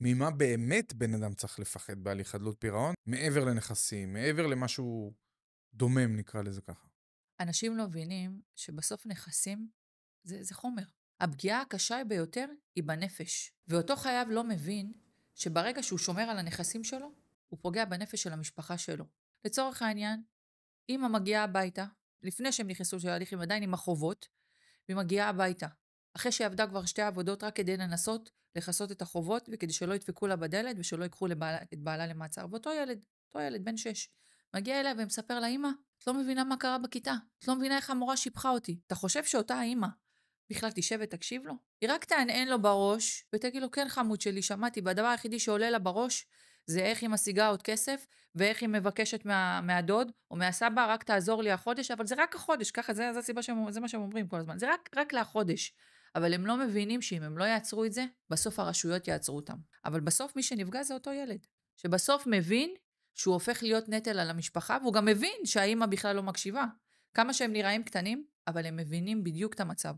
ממה באמת בן אדם צריך לפחד בהליך חדלות פירעון, מעבר לנכסים, מעבר למשהו דומם, נקרא לזה ככה. אנשים לא מבינים שבסוף נכסים זה חומר. הפגיעה הקשה ביותר היא בנפש. ואותו חייב לא מבין שברגע שהוא שומר על הנכסים שלו, הוא פוגע בנפש של המשפחה שלו. לצורך העניין, אמא מגיעה הביתה, לפני שהם נכנסו של ההליכים עדיין עם החובות, והיא מגיעה הביתה. אחרי שהיא עבדה כבר 2 עבודות רק כדי לנסות לכסות את החובות, וכדי שלא ידפקו לה בדלת ושלא ייקחו את בעלה למעצר. ואותו ילד, בן 6, מגיע אליה ומספר לה, אמא, את לא מבינה מה קרה בכיתה, את לא מבינה איך המורה שיבחה אותי. אתה חושב שאותה האמא בכלל תשב ותקשיב לו? היא רק תענען לו בראש ותגיד לו, כן חמוד שלי, שמעתי, והדבר היחידי שעולה לה בראש זה איך היא משיגה עוד כסף, ואיך היא מבקשת מהדוד או מהסבא, רק תעזור לי החודש, אבל זה רק החודש, ככה, זה הסיבה זה מה שהם אומרים כל הזמן, זה רק לחודש. אבל הם לא מבינים שאם הם לא יעצרו את זה, בסוף הרשויות יעצרו אותם. אבל בסוף מי שנפגע זה אותו ילד, שבסוף מבין שהוא הופך להיות נטל על המשפחה, והוא גם מבין שהאימא בכלל לא מקשיבה. כמה שהם נראים קטנים, אבל הם מבינים בדיוק את המצב.